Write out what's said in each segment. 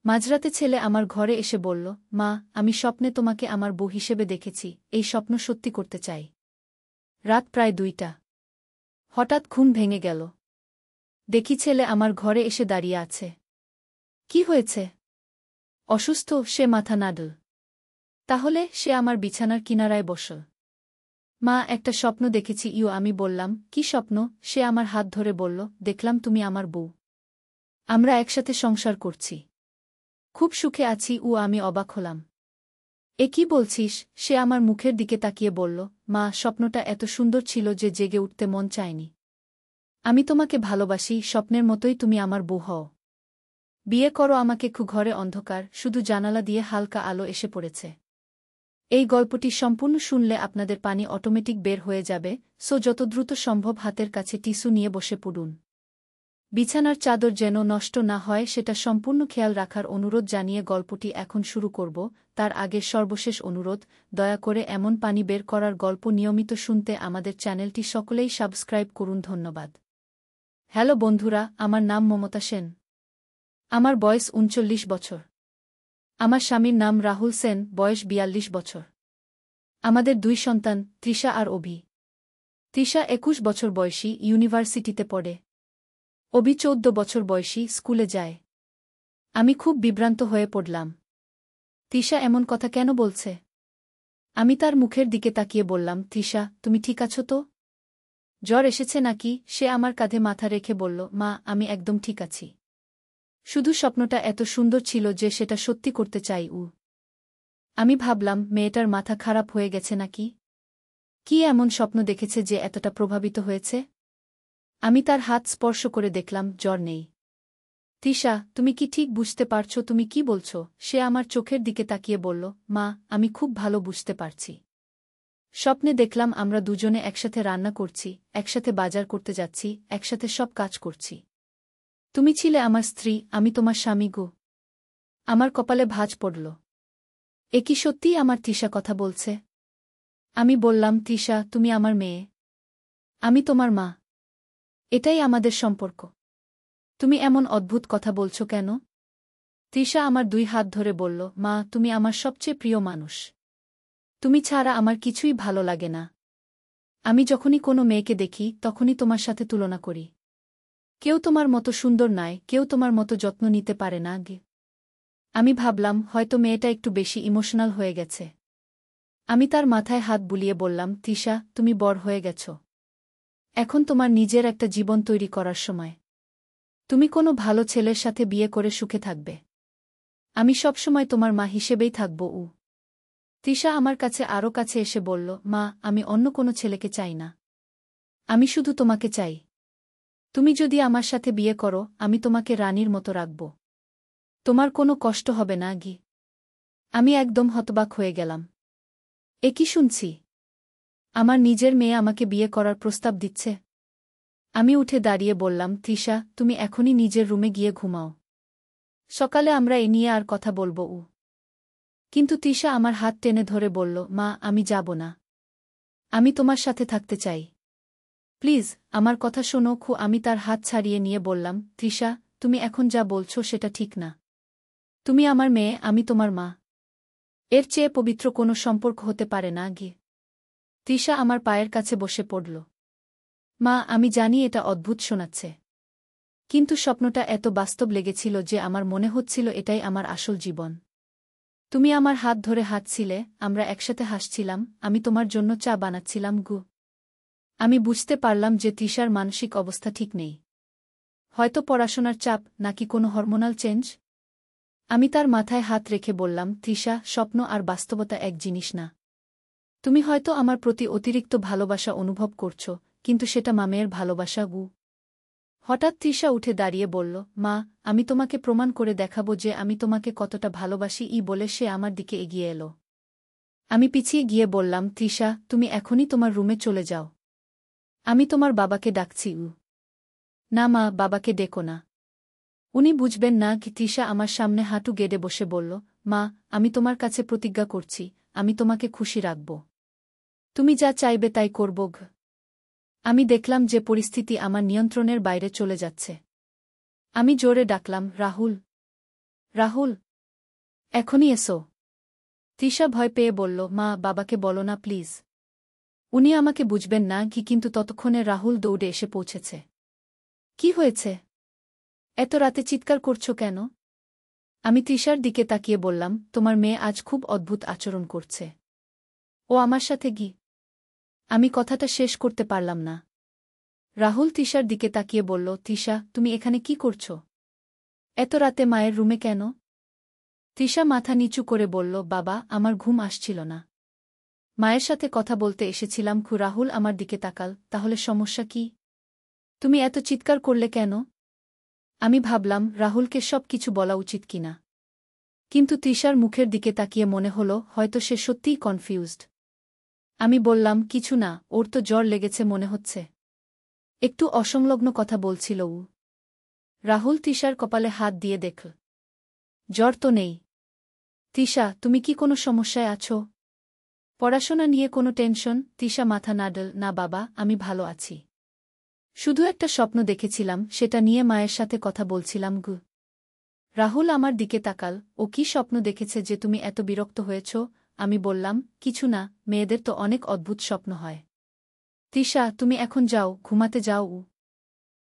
মাঝরাতে ছেলে আমার ঘরে এসে বলল, মা, আমি স্বপ্নে তোমাকে আমার বউ হিসেবে দেখেছি, এই স্বপ্ন সত্যি করতে চাই। রাত প্রায় 2টা। হঠাৎ ঘুম ভেঙে গেল। দেখি ছেলে আমার ঘরে এসে দাঁড়িয়ে আছে। কি হয়েছে? অসুস্থ? সে মাথা নাড়ল। তাহলে সে আমার বিছানার কিনারায় বসল। মা, একটা স্বপ্ন দেখেছি। আমি বললাম, কি স্বপ্ন? সে আমার হাত ধরে বলল, দেখলাম তুমি আমার বউ। আমরা একসাথে সংসার করছি। খুব সুখে আছি। আমি অবাক হলাম। এ কি বলছিস? সে আমার মুখের দিকে তাকিয়ে বলল, মা, স্বপ্নটা এত সুন্দর ছিল যে জেগে উঠতে মন চায়নি। আমি তোমাকে ভালোবাসি, স্বপ্নের মতোই তুমি আমার বউ হও। বিয়ে করো আমাকে। ঘরে অন্ধকার, শুধু জানালা দিয়ে হালকা আলো এসে পড়েছে। এই গল্পটি সম্পূর্ণ শুনলে আপনাদের পানি অটোমেটিক বের হয়ে যাবে, সো যত দ্রুত সম্ভব হাতের কাছে টিস্যু নিয়ে বসে পড়ুন। বিছানার চাদর যেন নষ্ট না হয় সেটা সম্পূর্ণ খেয়াল রাখার অনুরোধ জানিয়ে গল্পটি এখন শুরু করব। তার আগে সর্বশেষ অনুরোধ, দয়া করে এমন পানি বের করার গল্প নিয়মিত শুনতে আমাদের চ্যানেলটি সকলেই সাবস্ক্রাইব করুন। ধন্যবাদ। হ্যালো বন্ধুরা, আমার নাম মমতা সেন। আমার বয়স 39 বছর। আমার স্বামীর নাম রাহুল সেন, বয়স 42 বছর। আমাদের 2 সন্তান, তৃষা আর অভি। তৃষা 21 বছর বয়সী, ইউনিভার্সিটিতে পড়ে। অভি 14 বছর বয়সী, স্কুলে যায়। আমি খুব বিভ্রান্ত হয়ে পড়লাম। তৃষা এমন কথা কেন বলছে? আমি তার মুখের দিকে তাকিয়ে বললাম, তৃষা, তুমি ঠিক আছো তো? জ্বর এসেছে নাকি? সে আমার কাঁধে মাথা রেখে বলল, মা, আমি একদম ঠিক আছি। শুধু স্বপ্নটা এত সুন্দর ছিল যে সেটা সত্যি করতে চাই। আমি ভাবলাম, মেয়েটার মাথা খারাপ হয়ে গেছে নাকি? কি এমন স্বপ্ন দেখেছে যে এতটা প্রভাবিত হয়েছে? আমি তার হাত স্পর্শ করে দেখলাম, জ্বর নেই। তৃষা, তুমি কি ঠিক বুঝতে পারছো তুমি কি বলছো? সে আমার চোখের দিকে তাকিয়ে বলল, মা, আমি খুব ভালো বুঝতে পারছি। স্বপ্নে দেখলাম আমরা দুজনে একসাথে রান্না করছি, একসাথে বাজার করতে যাচ্ছি, একসাথে সব কাজ করছি। তুমি ছিলে আমার স্ত্রী, আমি তোমার স্বামী গো। আমার কপালে ভাঁজ পড়ল। এ কি সত্যিই আমার তৃষা কথা বলছে? আমি বললাম, তৃষা, তুমি আমার মেয়ে। আমি তোমার মা। এটাই আমাদের সম্পর্ক। তুমি এমন অদ্ভুত কথা বলছো কেন? তৃষা আমার 2 হাত ধরে বলল, মা, তুমি আমার সবচেয়ে প্রিয় মানুষ। তুমি ছাড়া আমার কিছুই ভালো লাগে না। আমি যখনই কোনো মেয়েকে দেখি তখনই তোমার সাথে তুলনা করি। কেউ তোমার মতো সুন্দর নয়, কেউ তোমার মতো যত্ন নিতে পারে না গে। আমি ভাবলাম, হয়তো মেয়েটা একটু বেশি ইমোশনাল হয়ে গেছে। আমি তার মাথায় হাত বুলিয়ে বললাম, তৃষা, তুমি বড় হয়ে গেছ। এখন তোমার নিজের একটা জীবন তৈরি করার সময়। তুমি কোনো ভালো ছেলের সাথে বিয়ে করে সুখে থাকবে। আমি সবসময় তোমার মা হিসেবেই থাকব। তৃষা আমার কাছে আরও কাছে এসে বলল, মা, আমি অন্য কোনো ছেলেকে চাই না। আমি শুধু তোমাকে চাই। তুমি যদি আমার সাথে বিয়ে করো, আমি তোমাকে রানীর মতো রাখব। তোমার কোনো কষ্ট হবে না গি। আমি একদম হতবাক হয়ে গেলাম। এ কি শুনছি? আমার নিজের মেয়ে আমাকে বিয়ে করার প্রস্তাব দিচ্ছে। আমি উঠে দাঁড়িয়ে বললাম, তৃষা, তুমি এখনই নিজের রুমে গিয়ে ঘুমাও। সকালে আমরা এ নিয়ে আর কথা বলব। কিন্তু তৃষা আমার হাত টেনে ধরে বলল, মা, আমি যাব না। আমি তোমার সাথে থাকতে চাই। প্লিজ, আমার কথা শোনো। আমি তার হাত ছাড়িয়ে নিয়ে বললাম, তৃষা, তুমি এখন যা বলছো সেটা ঠিক না। তুমি আমার মেয়ে, আমি তোমার মা। এর চেয়ে পবিত্র কোনো সম্পর্ক হতে পারে না গিয়ে। তৃষা আমার পায়ের কাছে বসে পড়ল। মা, আমি জানি এটা অদ্ভুত শোনাচ্ছে। কিন্তু স্বপ্নটা এত বাস্তব লেগেছিল যে আমার মনে হচ্ছিল এটাই আমার আসল জীবন। তুমি আমার হাত ধরে হাঁটছিলে, আমরা একসাথে হাসছিলাম, আমি তোমার জন্য চা বানাচ্ছিলাম গু। আমি বুঝতে পারলাম যে তৃষার মানসিক অবস্থা ঠিক নেই। হয়তো পড়াশোনার চাপ, নাকি কোনো হরমোনাল চেঞ্জ। আমি তার মাথায় হাত রেখে বললাম, তৃষা, স্বপ্ন আর বাস্তবতা এক জিনিস না। তুমি হয়তো আমার প্রতি অতিরিক্ত ভালোবাসা অনুভব করছো, কিন্তু সেটা মামের ভালোবাসা গু। হঠাৎ তৃষা উঠে দাঁড়িয়ে বলল, মা, আমি তোমাকে প্রমাণ করে দেখাবো যে আমি তোমাকে কতটা ভালোবাসি। বলে সে আমার দিকে এগিয়ে এলো। আমি পিছিয়ে গিয়ে বললাম, তৃষা, তুমি এখনই তোমার রুমে চলে যাও। আমি তোমার বাবাকে ডাকছি। না মা, বাবাকে ডেকো না। উনি বুঝবেন না কি? তৃষা আমার সামনে হাঁটু গেড়ে বসে বলল, মা, আমি তোমার কাছে প্রতিজ্ঞা করছি, আমি তোমাকে খুশি রাখব। তুমি যা চাইবে তাই করব। আমি দেখলাম যে পরিস্থিতি আমার নিয়ন্ত্রণের বাইরে চলে যাচ্ছে। আমি জোরে ডাকলাম, রাহুল। রাহুল, এখনই এসো। তৃষা ভয় পেয়ে বলল, মা, বাবাকে বলো না প্লিজ। উনি আমাকে বুঝবেন না কি? কিন্তু ততক্ষণে রাহুল দৌড়ে এসে পৌঁছেছে। কি হয়েছে? এত রাতে চিৎকার করছো কেন? আমি তৃষার দিকে তাকিয়ে বললাম, তোমার মেয়ে আজ খুব অদ্ভুত আচরণ করছে। ও আমার সাথে আমি কথাটা শেষ করতে পারলাম না। রাহুল তৃষার দিকে তাকিয়ে বলল, তৃষা, তুমি এখানে কি করছো? এত রাতে মায়ের রুমে কেন? তৃষা মাথা নিচু করে বলল, বাবা, আমার ঘুম আসছিল না। মায়ের সাথে কথা বলতে এসেছিলাম। রাহুল আমার দিকে তাকাল, তাহলে সমস্যা কি? তুমি এত চিৎকার করলে কেন? আমি ভাবলাম রাহুলকে সব কিছু বলা উচিত কিনা। কিন্তু তৃষার মুখের দিকে তাকিয়ে মনে হলো হয়তো সে সত্যিই কনফিউজড। আমি বললাম, কিছু না, ওর তো জ্বর লেগেছে মনে হচ্ছে। একটু অসংলগ্ন কথা বলছিল ও। রাহুল তৃষার কপালে হাত দিয়ে দেখল। জ্বর তো নেই। তৃষা, তুমি কি কোনো সমস্যায় আছো? পড়াশোনা নিয়ে কোনো টেনশন? তৃষা মাথা নাড়ল, না বাবা, আমি ভালো আছি। শুধু একটা স্বপ্ন দেখেছিলাম, সেটা নিয়ে মায়ের সাথে কথা বলছিলাম। রাহুল আমার দিকে তাকাল, ও কি স্বপ্ন দেখেছে যে তুমি এত বিরক্ত হয়েছ? আমি বললাম, কিছু না, মেয়েদের তো অনেক অদ্ভুত স্বপ্ন হয়। তৃষা, তুমি এখন যাও, ঘুমাতে যাও।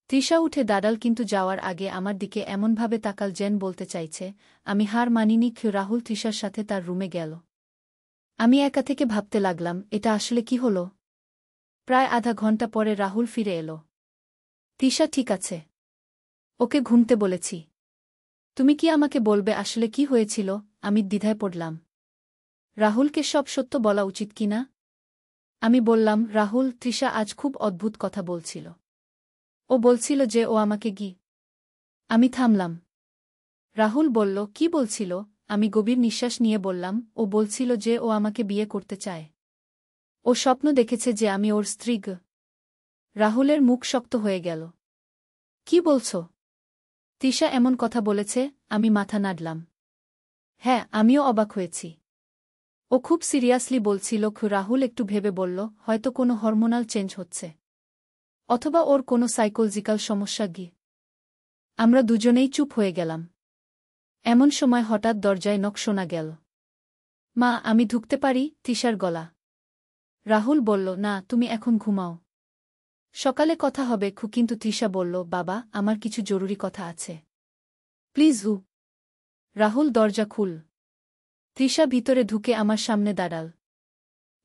তৃষা উঠে দাঁড়াল, কিন্তু যাওয়ার আগে আমার দিকে এমনভাবে তাকাল যেন বলতে চাইছে, আমি হার মানিনি। রাহুল তৃষার সাথে তার রুমে গেল। আমি একা থেকে ভাবতে লাগলাম, এটা আসলে কি হলো? প্রায় আধা ঘন্টা পরে রাহুল ফিরে এলো। তৃষা ঠিক আছে? ওকে ঘুমতে বলেছি। তুমি কি আমাকে বলবে আসলে কি হয়েছিল? আমি দ্বিধায় পড়লাম। রাহুলকে সব সত্য বলা উচিত কিনা? আমি বললাম, রাহুল, তৃষা আজ খুব অদ্ভুত কথা বলছিল। ও বলছিল যে ও আমাকে আমি থামলাম। রাহুল বলল, কি বলছিল? আমি গভীর নিঃশ্বাস নিয়ে বললাম, ও বলছিল যে ও আমাকে বিয়ে করতে চায়। ও স্বপ্ন দেখেছে যে আমি ওর স্ত্রী। রাহুলের মুখ শক্ত হয়ে গেল। কি বলছ? তৃষা এমন কথা বলেছে? আমি মাথা নাড়লাম। হ্যাঁ, আমিও অবাক হয়েছি। ও খুব সিরিয়াসলি বলছিল। রাহুল একটু ভেবে বলল, হয়তো কোনো হরমোনাল চেঞ্জ হচ্ছে। অথবা ওর কোনো সাইকোলজিক্যাল সমস্যা। আমরা দুজনেই চুপ হয়ে গেলাম। এমন সময় হঠাৎ দরজায় নক শোনা গেল। মা, আমি ঢুকতে পারি? তৃষার গলা। রাহুল বলল, না, তুমি এখন ঘুমাও। সকালে কথা হবে। কিন্তু তৃষা বলল, বাবা, আমার কিছু জরুরি কথা আছে। প্লিজ। রাহুল দরজা খুল। তৃষা ভিতরে ঢুকে আমার সামনে দাঁড়াল।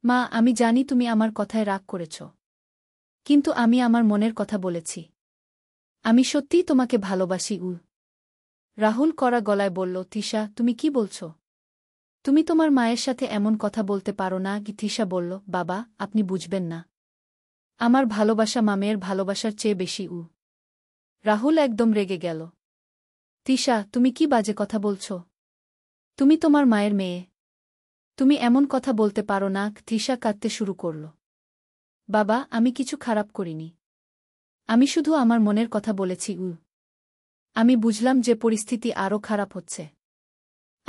মা, আমি জানি তুমি আমার কথায় রাগ করেছ। কিন্তু আমি আমার মনের কথা বলেছি। আমি সত্যিই তোমাকে ভালোবাসি। রাহুল কড়া গলায় বলল, তৃষা, তুমি কি বলছ? তুমি তোমার মায়ের সাথে এমন কথা বলতে পারো না। তৃষা বলল, বাবা, আপনি বুঝবেন না। আমার ভালোবাসা মামের ভালোবাসার চেয়ে বেশি। রাহুল একদম রেগে গেল। তৃষা, তুমি কি বাজে কথা বলছ? তুমি তোমার মায়ের মেয়ে। তুমি এমন কথা বলতে পারো না। তৃষা কাঁদতে শুরু করল। বাবা, আমি কিছু খারাপ করিনি। আমি শুধু আমার মনের কথা বলেছি। আমি বুঝলাম যে পরিস্থিতি আরও খারাপ হচ্ছে।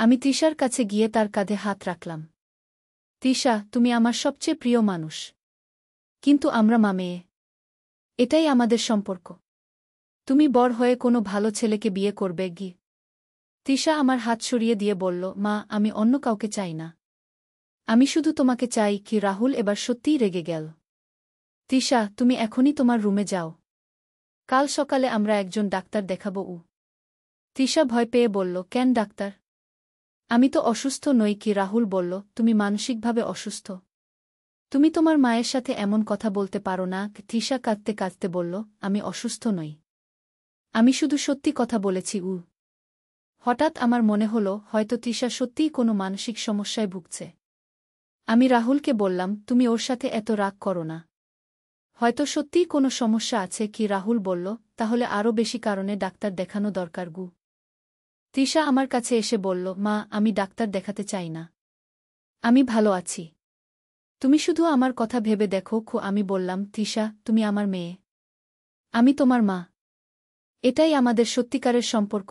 আমি তৃষার কাছে গিয়ে তার কাঁধে হাত রাখলাম। তৃষা, তুমি আমার সবচেয়ে প্রিয় মানুষ। কিন্তু আমরা মা মেয়ে। এটাই আমাদের সম্পর্ক। তুমি বড় হয়ে কোনো ভালো ছেলেকে বিয়ে করবে। তৃষা আমার হাত সরিয়ে দিয়ে বলল, মা, আমি অন্য কাউকে চাই না। আমি শুধু তোমাকে চাই। রাহুল এবার সত্যিই রেগে গেল। তৃষা, তুমি এখনই তোমার রুমে যাও। কাল সকালে আমরা একজন ডাক্তার দেখাবো। তৃষা ভয় পেয়ে বলল, কেন ডাক্তার? আমি তো অসুস্থ নই। রাহুল বলল, তুমি মানসিকভাবে অসুস্থ। তুমি তোমার মায়ের সাথে এমন কথা বলতে পারো না। তৃষা কাঁদতে কাঁদতে বলল, আমি অসুস্থ নই। আমি শুধু সত্যি কথা বলেছি। হঠাৎ আমার মনে হলো হয়তো তৃষা সত্যিই কোনো মানসিক সমস্যায় ভুগছে। আমি রাহুলকে বললাম, তুমি ওর সাথে এত রাগ করো না। হয়তো সত্যিই কোনো সমস্যা আছে। রাহুল বলল, তাহলে আরও বেশি কারণে ডাক্তার দেখানো দরকার। তৃষা আমার কাছে এসে বলল, মা, আমি ডাক্তার দেখাতে চাই না। আমি ভালো আছি। তুমি শুধু আমার কথা ভেবে দেখো। আমি বললাম, তৃষা, তুমি আমার মেয়ে। আমি তোমার মা। এটাই আমাদের সত্যিকারের সম্পর্ক।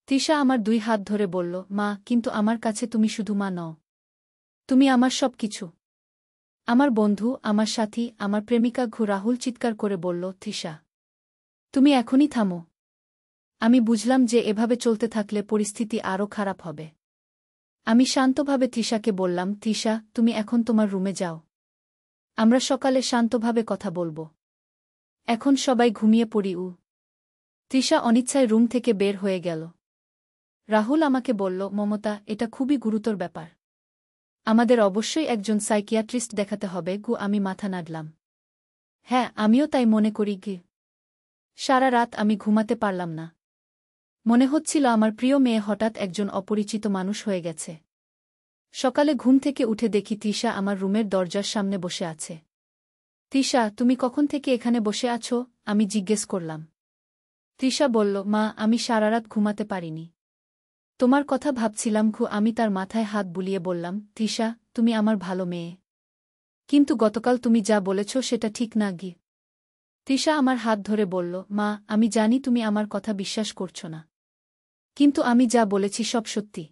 তৃষা আমার 2 হাত ধরে বলল, মা, কিন্তু আমার কাছে তুমি শুধু মা নও। তুমি আমার সব কিছু। আমার বন্ধু, আমার সাথী, আমার প্রেমিকা। রাহুল চিৎকার করে বলল, তৃষা, তুমি এখনই থামো। আমি বুঝলাম যে এভাবে চলতে থাকলে পরিস্থিতি আরও খারাপ হবে। আমি শান্তভাবে তৃষাকে বললাম, তৃষা, তুমি এখন তোমার রুমে যাও। আমরা সকালে শান্তভাবে কথা বলবো। এখন সবাই ঘুমিয়ে পড়ি। তৃষা অনিচ্ছায় রুম থেকে বের হয়ে গেল। রাহুল আমাকে বলল, মমতা, এটা খুবই গুরুতর ব্যাপার। আমাদের অবশ্যই একজন সাইকিয়াট্রিস্ট দেখাতে হবে। আমি মাথা নাড়লাম। হ্যাঁ, আমিও তাই মনে করি। সারা রাত আমি ঘুমাতে পারলাম না। মনে হচ্ছিল আমার প্রিয় মেয়ে হঠাৎ একজন অপরিচিত মানুষ হয়ে গেছে। সকালে ঘুম থেকে উঠে দেখি তৃষা আমার রুমের দরজার সামনে বসে আছে। তৃষা, তুমি কখন থেকে এখানে বসে আছো? আমি জিজ্ঞেস করলাম। তৃষা বলল, মা, আমি সারা রাত ঘুমাতে পারিনি। তোমার কথা ভাবছিলাম। আমি তার মাথায় হাত বুলিয়ে বললাম, তৃষা, তুমি আমার ভালো মেয়ে। কিন্তু গতকাল তুমি যা বলেছ সেটা ঠিক না। তৃষা আমার হাত ধরে বলল, মা, আমি জানি তুমি আমার কথা বিশ্বাস করছো না। কিন্তু আমি যা বলেছি সব সত্যি।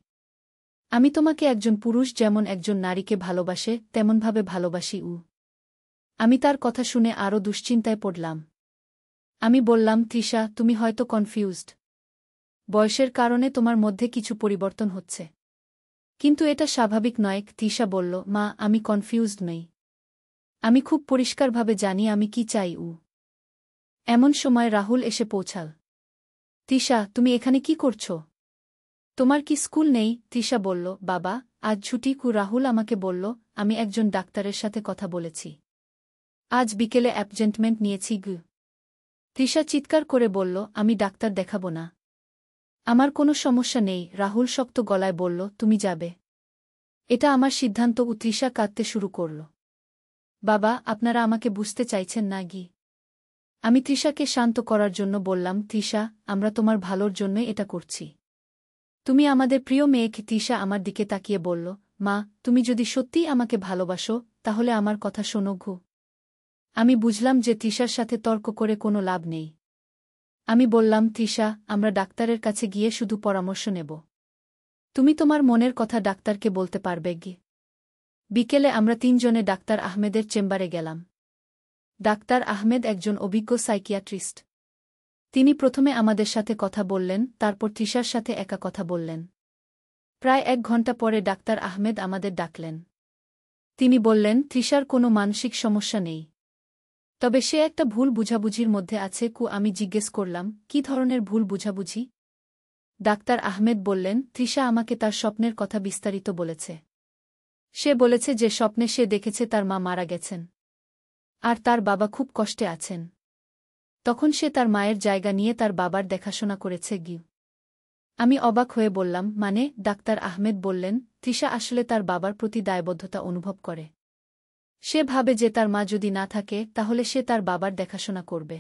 আমি তোমাকে একজন পুরুষ যেমন একজন নারীকে ভালোবাসে তেমনভাবে ভালোবাসি। আমি তার কথা শুনে আরও দুশ্চিন্তায় পড়লাম। আমি বললাম, তৃষা, তুমি হয়তো কনফিউজড। বয়সের কারণে তোমার মধ্যে কিছু পরিবর্তন হচ্ছে। কিন্তু এটা স্বাভাবিক নয়। তৃষা বলল, মা, আমি কনফিউজড নই। আমি খুব পরিষ্কারভাবে জানি আমি কি চাই। এমন সময় রাহুল এসে পৌঁছাল। তৃষা, তুমি এখানে কি করছো? তোমার কি স্কুল নেই? তৃষা বলল, বাবা, আজ ছুটি। রাহুল আমাকে বলল, আমি একজন ডাক্তারের সাথে কথা বলেছি। আজ বিকেলে অ্যাপয়েন্টমেন্ট নিয়েছি। তৃষা চিৎকার করে বলল, আমি ডাক্তার দেখাব না। আমার কোনো সমস্যা নেই। রাহুল শক্ত গলায় বলল, তুমি যাবে। এটা আমার সিদ্ধান্ত। তৃষা কাঁদতে শুরু করল। বাবা, আপনারা আমাকে বুঝতে চাইছেন না। আমি তৃষাকে শান্ত করার জন্য বললাম, তৃষা, আমরা তোমার ভালোর জন্যই এটা করছি। তুমি আমাদের প্রিয় মেয়েকে। তৃষা আমার দিকে তাকিয়ে বলল, মা, তুমি যদি সত্যিই আমাকে ভালোবাসো তাহলে আমার কথা শোনো। আমি বুঝলাম যে তৃষার সাথে তর্ক করে কোনো লাভ নেই। আমি বললাম, তৃষা, আমরা ডাক্তারের কাছে গিয়ে শুধু পরামর্শ নেব। তুমি তোমার মনের কথা ডাক্তারকে বলতে পারবে। বিকেলে আমরা তিনজনে ডাক্তার আহমেদের চেম্বারে গেলাম। ডাক্তার আহমেদ একজন অভিজ্ঞ সাইকিয়াট্রিস্ট। তিনি প্রথমে আমাদের সাথে কথা বললেন, তারপর তৃষার সাথে একা কথা বললেন। প্রায় 1 ঘণ্টা পরে ডাক্তার আহমেদ আমাদের ডাকলেন। তিনি বললেন, তৃষার কোনো মানসিক সমস্যা নেই। তবে সে একটা ভুল বুঝাবুঝির মধ্যে আছে। আমি জিজ্ঞেস করলাম, কি ধরনের ভুল বুঝাবুঝি? ডাক্তার আহমেদ বললেন, তৃষা আমাকে তার স্বপ্নের কথা বিস্তারিত বলেছে। সে বলেছে যে স্বপ্নে সে দেখেছে তার মা মারা গেছেন। আর তার বাবা খুব কষ্টে আছেন। তখন সে তার মায়ের জায়গা নিয়ে তার বাবার দেখাশোনা করেছে। আমি অবাক হয়ে বললাম, মানে? ডাক্তার আহমেদ বললেন, তৃষা আসলে তার বাবার প্রতি দায়বদ্ধতা অনুভব করে। সে ভাবে যে তার মা যদি না থাকে তাহলে সে তার বাবার দেখাশোনা করবে।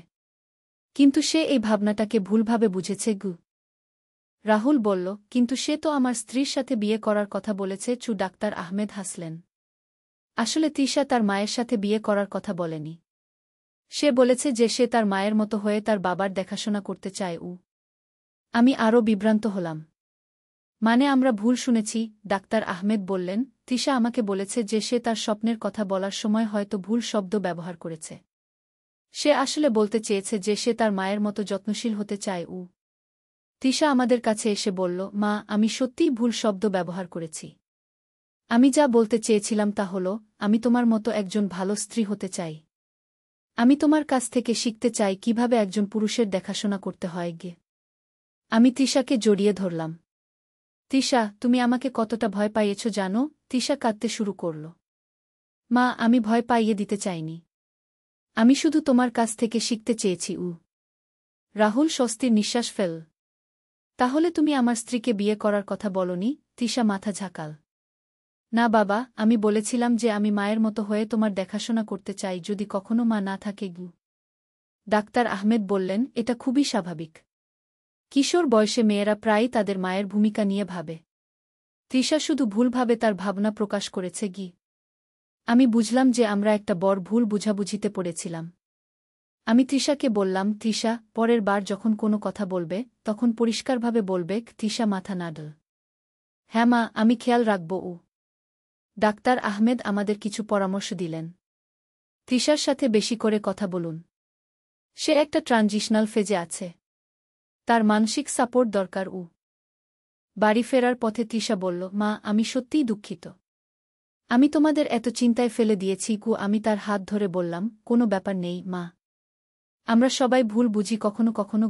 কিন্তু সে এই ভাবনাটাকে ভুলভাবে বুঝেছে। রাহুল বলল, কিন্তু সে তো আমার স্ত্রীর সাথে বিয়ে করার কথা বলেছে। ডাক্তার আহমেদ হাসলেন। আসলে তৃষা তার মায়ের সাথে বিয়ে করার কথা বলেনি। সে বলেছে যে সে তার মায়ের মতো হয়ে তার বাবার দেখাশোনা করতে চায়। আমি আরও বিভ্রান্ত হলাম। মানে আমরা ভুল শুনেছি? ডাক্তার আহমেদ বললেন, তৃষা আমাকে বলেছে যে সে তার স্বপ্নের কথা বলার সময় হয়তো ভুল শব্দ ব্যবহার করেছে। সে আসলে বলতে চেয়েছে যে সে তার মায়ের মতো যত্নশীল হতে চায়। তৃষা আমাদের কাছে এসে বলল, মা, আমি সত্যিই ভুল শব্দ ব্যবহার করেছি। আমি যা বলতে চেয়েছিলাম তা হল, আমি তোমার মতো একজন ভালো স্ত্রী হতে চাই। আমি তোমার কাছ থেকে শিখতে চাই কিভাবে একজন পুরুষের দেখাশোনা করতে হয়। আমি তৃষাকে জড়িয়ে ধরলাম। তৃষা, তুমি আমাকে কতটা ভয় পাইয়েছ জানো? তৃষা কাঁদতে শুরু করল। মা, আমি ভয় পাইয়ে দিতে চাইনি। আমি শুধু তোমার কাছ থেকে শিখতে চেয়েছি। রাহুল স্বস্তির নিঃশ্বাস ফেল। তাহলে তুমি আমার স্ত্রীকে বিয়ে করার কথা বলনি? তৃষা মাথা ঝাঁকাল। না বাবা, আমি বলেছিলাম যে আমি মায়ের মতো হয়ে তোমার দেখাশোনা করতে চাই যদি কখনো মা না থাকে। ডাক্তার আহমেদ বললেন, এটা খুবই স্বাভাবিক। কিশোর বয়সে মেয়েরা প্রায়ই তাদের মায়ের ভূমিকা নিয়ে ভাবে। তৃষা শুধু ভুলভাবে তার ভাবনা প্রকাশ করেছে। আমি বুঝলাম যে আমরা একটা বড় ভুল বুঝাবুঝিতে পড়েছিলাম। আমি তৃষাকে বললাম, তৃষা, পরের বার যখন কোনো কথা বলবে তখন পরিষ্কারভাবে বলবে। তৃষা মাথা নাড়ল। হ্যাঁ মা, আমি খেয়াল রাখব। ডাক্তার আহমেদ আমাদের কিছু পরামর্শ দিলেন। তৃষার সাথে বেশি করে কথা বলুন। সে একটা ট্রানজিশনাল ফেজে আছে। তার মানসিক সাপোর্ট দরকার। বাড়ি ফেরার পথে তৃষা বলল, মা আমি সত্যিই দুঃখিত। আমি তোমাদের এত চিন্তায় ফেলে দিয়েছি। আমি তার হাত ধরে বললাম, কোনো ব্যাপার নেই মা, আমরা সবাই ভুল বুঝি কখনো কখনো।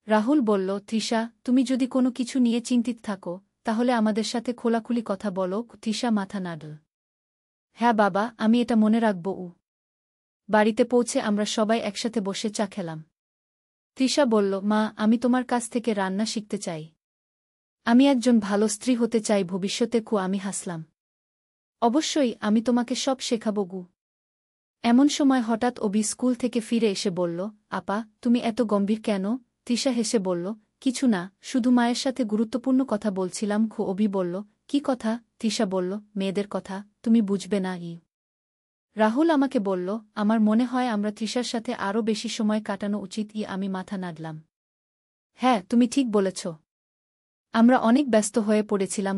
রাহুল বলল, তৃষা তুমি যদি কোনো কিছু নিয়ে চিন্তিত থাকো তাহলে আমাদের সাথে খোলাখুলি কথা বলো। তৃষা মাথা নাড়ল। হ্যাঁ বাবা, আমি এটা মনে রাখব। বাড়িতে পৌঁছে আমরা সবাই একসাথে বসে চা খেলাম। তৃষা বলল, মা আমি তোমার কাছ থেকে রান্না শিখতে চাই। আমি একজন ভালো স্ত্রী হতে চাই ভবিষ্যতে। আমি হাসলাম। অবশ্যই, আমি তোমাকে সব শেখাবো। এমন সময় হঠাৎ অবি স্কুল থেকে ফিরে এসে বলল, আপা তুমি এত গম্ভীর কেন? তৃষা হেসে বলল, কিছু না, শুধু মায়ের সাথে গুরুত্বপূর্ণ কথা বলছিলাম। অবি বলল, কি কথা? তৃষা বলল, মেয়েদের কথা, তুমি বুঝবে না। রাহুল আমাকে বলল, আমার মনে হয় আমরা তৃষার সাথে আরও বেশি সময় কাটানো উচিত। আমি মাথা নাড়লাম। হ্যাঁ, তুমি ঠিক বলেছ। আমরা অনেক ব্যস্ত হয়ে পড়েছিলাম।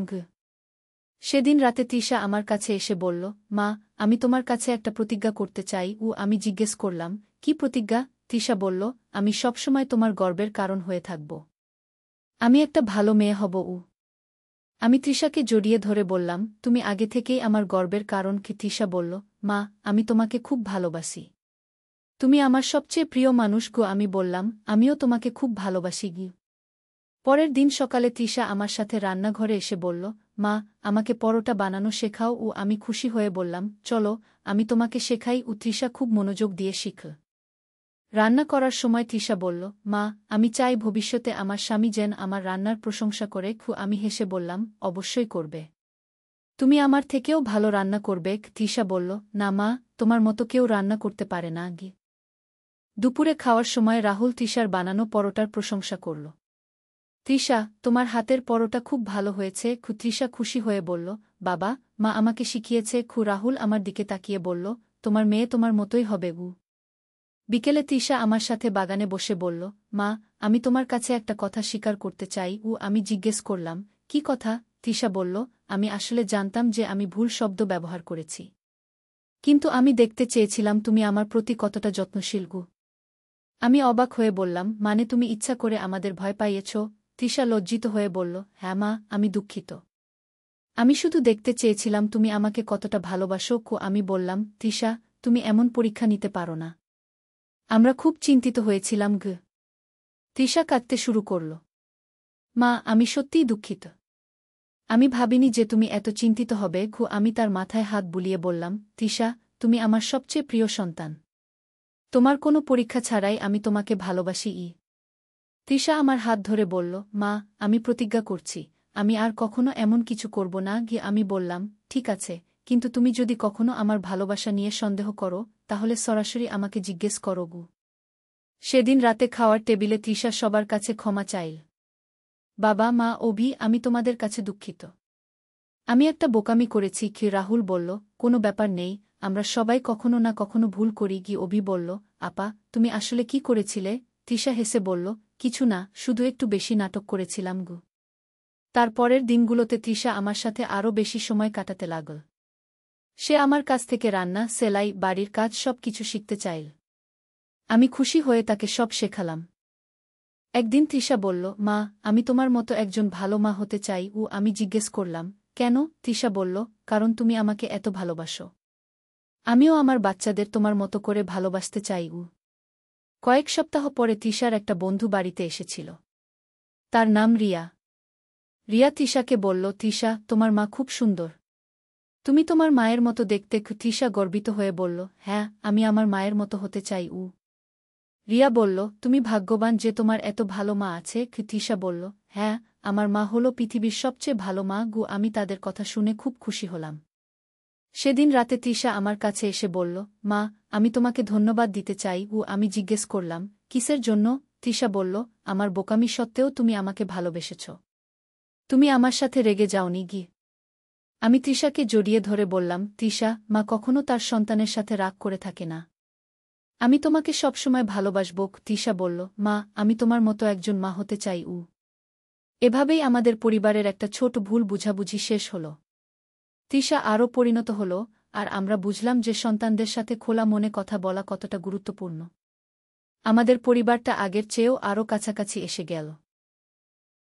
সেদিন রাতে তৃষা আমার কাছে এসে বলল, মা আমি তোমার কাছে একটা প্রতিজ্ঞা করতে চাই। আমি জিজ্ঞেস করলাম, কি প্রতিজ্ঞা? তৃষা বলল, আমি সবসময় তোমার গর্বের কারণ হয়ে থাকব। আমি একটা ভালো মেয়ে হব। আমি তৃষাকে জড়িয়ে ধরে বললাম, তুমি আগে থেকেই আমার গর্বের কারণ। তৃষা বলল, মা আমি তোমাকে খুব ভালোবাসি। তুমি আমার সবচেয়ে প্রিয় মানুষ। আমি বললাম, আমিও তোমাকে খুব ভালোবাসি। পরের দিন সকালে তৃষা আমার সাথে রান্নাঘরে এসে বলল, মা আমাকে পরোটা বানানো শেখাও। আমি খুশি হয়ে বললাম, চলো আমি তোমাকে শেখাই। তৃষা খুব মনোযোগ দিয়ে শিখল। রান্না করার সময় তৃষা বলল, মা আমি চাই ভবিষ্যতে আমার স্বামী যেন আমার রান্নার প্রশংসা করে। আমি হেসে বললাম, অবশ্যই করবে। তুমি আমার থেকেও ভালো রান্না করবে। তৃষা বলল, না মা, তোমার মতো কেউ রান্না করতে পারে না। দুপুরে খাওয়ার সময় রাহুল তৃষার বানানো পরোটার প্রশংসা করল। তৃষা তোমার হাতের পরোটা খুব ভালো হয়েছে। তৃষা খুশি হয়ে বলল, বাবা মা আমাকে শিখিয়েছে। রাহুল আমার দিকে তাকিয়ে বলল, তোমার মেয়ে তোমার মতোই হবে। বিকেলে তৃষা আমার সাথে বাগানে বসে বলল, মা আমি তোমার কাছে একটা কথা স্বীকার করতে চাই। আমি জিজ্ঞেস করলাম, কি কথা? তৃষা বলল, আমি আসলে জানতাম যে আমি ভুল শব্দ ব্যবহার করেছি, কিন্তু আমি দেখতে চেয়েছিলাম তুমি আমার প্রতি কতটা যত্নশীল। আমি অবাক হয়ে বললাম, মানে তুমি ইচ্ছা করে আমাদের ভয় পাইয়েছ? তৃষা লজ্জিত হয়ে বলল, হ্যাঁ মা, আমি দুঃখিত। আমি শুধু দেখতে চেয়েছিলাম তুমি আমাকে কতটা ভালোবাসো। আমি বললাম, তৃষা তুমি এমন পরীক্ষা নিতে পারো না। আমরা খুব চিন্তিত হয়েছিলাম। তৃষা কাঁদতে শুরু করল। মা আমি সত্যিই দুঃখিত। আমি ভাবিনি যে তুমি এত চিন্তিত হবে। আমি তার মাথায় হাত বুলিয়ে বললাম, তৃষা তুমি আমার সবচেয়ে প্রিয় সন্তান। তোমার কোনো পরীক্ষা ছাড়াই আমি তোমাকে ভালোবাসি। তৃষা আমার হাত ধরে বলল, মা আমি প্রতিজ্ঞা করছি আমি আর কখনো এমন কিছু করব না। আমি বললাম, ঠিক আছে, কিন্তু তুমি যদি কখনো আমার ভালোবাসা নিয়ে সন্দেহ করো তাহলে সরাসরি আমাকে জিজ্ঞেস করো। সেদিন রাতে খাওয়ার টেবিলে তৃষা সবার কাছে ক্ষমা চাইল। বাবা মা অভি আমি তোমাদের কাছে দুঃখিত। আমি একটা বোকামি করেছি। রাহুল বলল, কোনো ব্যাপার নেই, আমরা সবাই কখনো না কখনো ভুল করি। অভি বলল, আপা তুমি আসলে কি করেছিলে? তৃষা হেসে বলল, কিছু না, শুধু একটু বেশি নাটক করেছিলাম। তারপরের দিনগুলোতে তৃষা আমার সাথে আরও বেশি সময় কাটাতে লাগল। সে আমার কাছ থেকে রান্না, সেলাই, বাড়ির কাজ সব কিছু শিখতে চাইল। আমি খুশি হয়ে তাকে সব শেখালাম। একদিন তৃষা বলল, মা আমি তোমার মতো একজন ভালো মা হতে চাই। আমি জিজ্ঞেস করলাম, কেন? তৃষা বলল, কারণ তুমি আমাকে এত ভালোবাসো। আমিও আমার বাচ্চাদের তোমার মতো করে ভালোবাসতে চাই। কয়েক সপ্তাহ পরে তৃষার একটা বন্ধু বাড়িতে এসেছিল। তার নাম রিয়া। রিয়া তৃষাকে বলল, তৃষা তোমার মা খুব সুন্দর। তুমি তোমার মায়ের মতো দেখতে। তৃষা গর্বিত হয়ে বলল, হ্যাঁ আমি আমার মায়ের মতো হতে চাই। রিয়া বলল, তুমি ভাগ্যবান যে তোমার এত ভালো মা আছে। তৃষা বলল, হ্যাঁ আমার মা হলো পৃথিবীর সবচেয়ে ভালো মা। আমি তাদের কথা শুনে খুব খুশি হলাম। সেদিন রাতে তৃষা আমার কাছে এসে বলল, মা আমি তোমাকে ধন্যবাদ দিতে চাই। আমি জিজ্ঞেস করলাম, কিসের জন্য? তৃষা বলল, আমার বোকামি সত্ত্বেও তুমি আমাকে ভালোবেসেছ। তুমি আমার সাথে রেগে যাওনি। আমি তৃষাকে জড়িয়ে ধরে বললাম, তৃষা মা কখনো তার সন্তানের সাথে রাগ করে থাকে না। আমি তোমাকে সবসময় ভালোবাসব। তৃষা বলল, মা আমি তোমার মতো একজন মা হতে চাই। এভাবেই আমাদের পরিবারের একটা ছোট ভুল বুঝাবুঝি শেষ হল। তৃষা আরও পরিণত হল, আর আমরা বুঝলাম যে সন্তানদের সাথে খোলা মনে কথা বলা কতটা গুরুত্বপূর্ণ। আমাদের পরিবারটা আগের চেয়েও আরও কাছাকাছি এসে গেল।